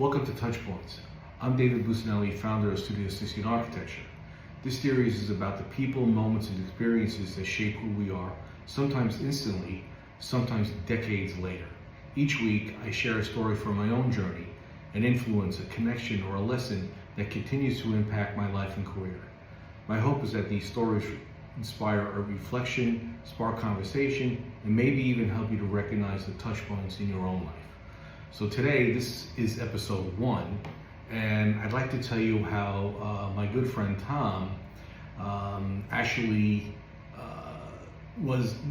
Welcome to Touchpoints. I'm David Bucinelli, founder of Studio 16 Architecture. This series is about the people, moments, and experiences that shape who we are, sometimes instantly, sometimes decades later. Each week, I share a story from my own journey, an influence, a connection, or a lesson that continues to impact my life and career. My hope is that these stories inspire a reflection, spark conversation, and maybe even help you to recognize the touch points in your own life. So today, this is episode 1, and I'd like to tell you how my good friend Tom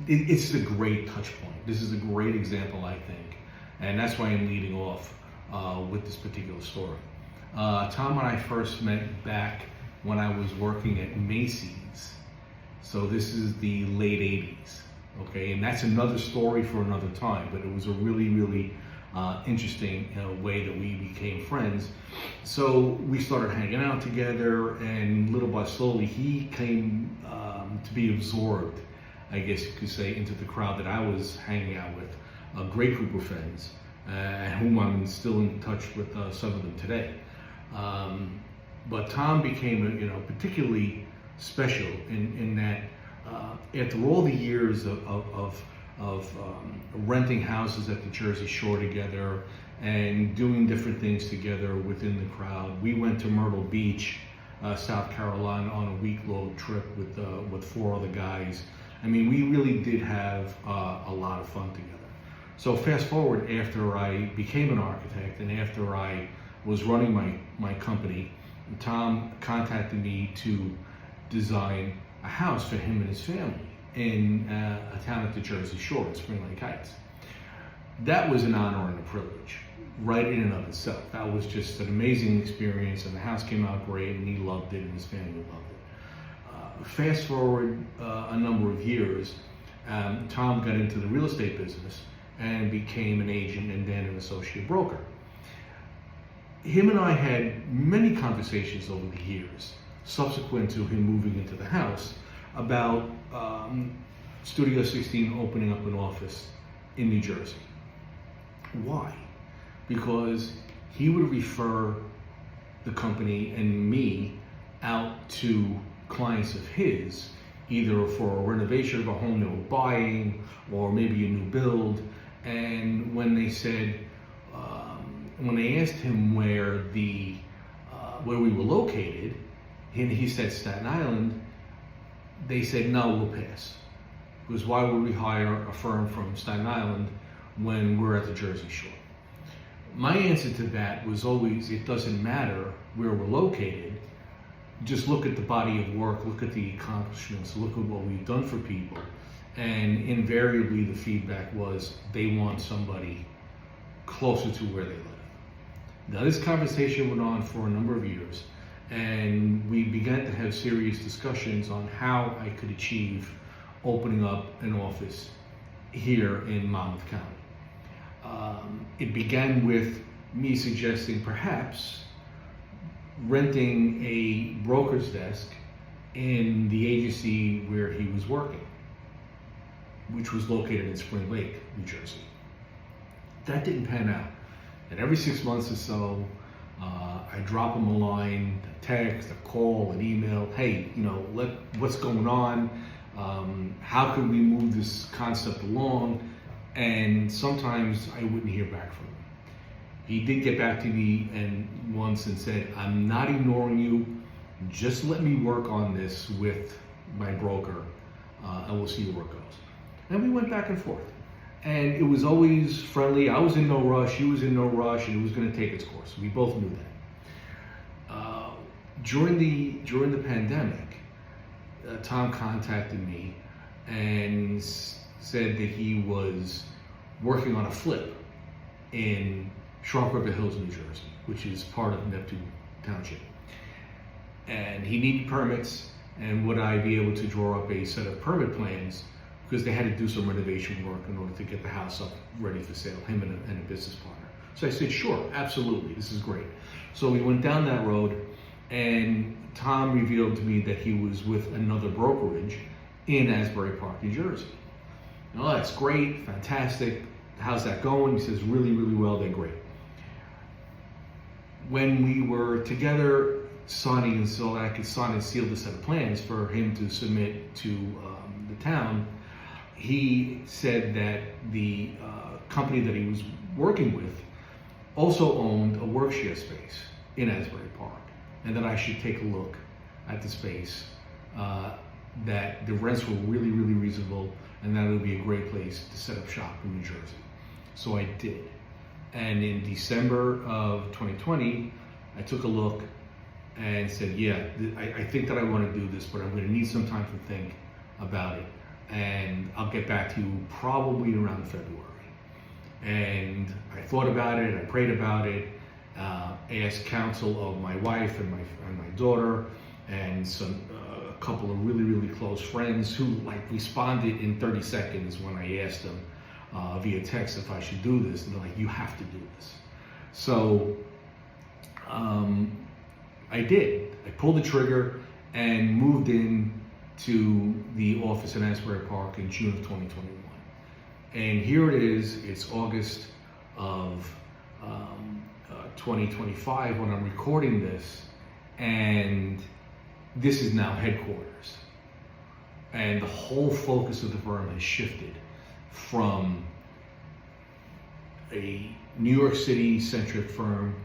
it's a great touch point. This is a great example, I think, and that's why I'm leading off with this particular story. Tom and I first met back when I was working at Macy's. So this is the late 80s, okay? And that's another story for another time, but it was a really interesting way that we became friends. So we started hanging out together, and little by slowly, he came to be absorbed, I guess you could say, into the crowd that I was hanging out with. A great group of friends, whom I'm still in touch with some of them today. But Tom became, particularly special in that after all the years of renting houses at the Jersey Shore together and doing different things together within the crowd, we went to Myrtle Beach, South Carolina, on a week-long trip with 4 other guys. I mean, we really did have a lot of fun together. So fast forward, after I became an architect and after I was running my company, Tom contacted me to design a house for him and his family in a town at the Jersey Shore, in Spring Lake Heights. That was an honor and a privilege, right in and of itself. That was just an amazing experience, and the house came out great, and he loved it, and his family loved it. Fast forward a number of years, Tom got into the real estate business and became an agent and then an associate broker. Him and I had many conversations over the years, subsequent to him moving into the house, about Studio 16 opening up an office in New Jersey. Why? Because he would refer the company and me out to clients of his, either for a renovation of a home they were buying or maybe a new build. And when they said, when they asked him where we were located, and he said Staten Island, they said, no, we'll pass. Because why would we hire a firm from Staten Island when we're at the Jersey Shore? My answer to that was always, it doesn't matter where we're located. Just look at the body of work, look at the accomplishments, look at what we've done for people. And invariably the feedback was, they want somebody closer to where they live. Now this conversation went on for a number of years, and we began to have serious discussions on how I could achieve opening up an office here in Monmouth County. It began with me suggesting perhaps renting a broker's desk in the agency where he was working, which was located in Spring Lake, New Jersey. That didn't pan out. And every 6 months or so, I drop him a line, a text, a call, an email. Hey, what's going on? How can we move this concept along? And sometimes I wouldn't hear back from him. He did get back to me once and said, I'm not ignoring you. Just let me work on this with my broker, and we'll see where it goes. And we went back and forth. And it was always friendly. I was in no rush, he was in no rush, and it was going to take its course. We both knew that. During the pandemic, Tom contacted me and said that he was working on a flip in Sharp River Hills, New Jersey, which is part of Neptune Township. And he needed permits, and would I be able to draw up a set of permit plans, because they had to do some renovation work in order to get the house up ready for sale, him and a business partner. So I said, sure, absolutely, this is great. So we went down that road, and Tom revealed to me that he was with another brokerage in Asbury Park, New Jersey. Oh, that's great, fantastic. How's that going? He says, really well, they're great. when we were together signing and so that I could sign and seal the set of plans for him to submit to the town, he said that the company that he was working with also owned a workshare space in Asbury Park, and that I should take a look at the space, that the rents were really, really reasonable, and that it would be a great place to set up shop in New Jersey. So I did. And in December of 2020, I took a look and said, yeah, I think that I want to do this, but I'm going to need some time to think about it. And I'll get back to you probably around February. And I thought about it, I prayed about it, asked counsel of my wife and my daughter, and a couple of really, really close friends who responded in 30 seconds when I asked them via text if I should do this. And they're like, you have to do this. So I did. I pulled the trigger and moved in to the office in Asbury Park in June of 2021. And here it is, it's August of 2025 when I'm recording this, and this is now headquarters. And the whole focus of the firm has shifted from a New York City centric firm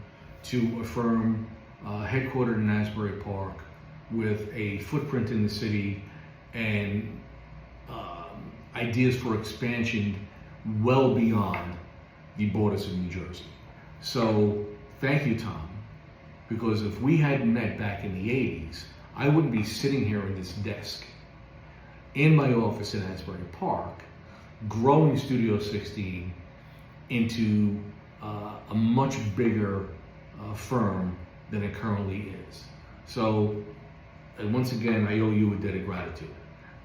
to a firm headquartered in Asbury Park with a footprint in the city and ideas for expansion well beyond the borders of New Jersey. So thank you, Tom, because if we had met back in the 80s, I wouldn't be sitting here in this desk in my office in Asbury Park, growing Studio 16 into a much bigger firm than it currently is. So, and once again, I owe you a debt of gratitude.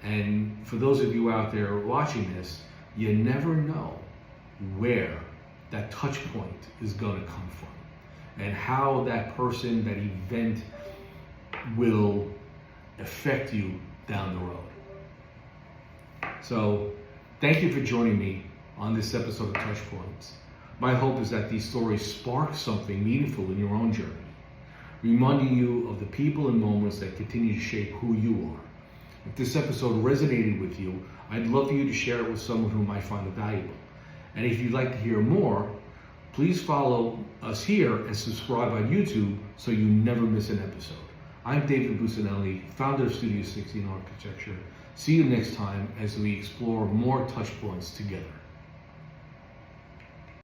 And for those of you out there watching this, you never know where that touch point is going to come from and how that person, that event will affect you down the road. So thank you for joining me on this episode of Touchpoints. My hope is that these stories spark something meaningful in your own journey, reminding you of the people and moments that continue to shape who you are. If this episode resonated with you, I'd love for you to share it with someone who might find it valuable. And if you'd like to hear more, please follow us here and subscribe on YouTube so you never miss an episode. I'm David Bucinelli, founder of Studio 16 Architecture. See you next time as we explore more touch points together.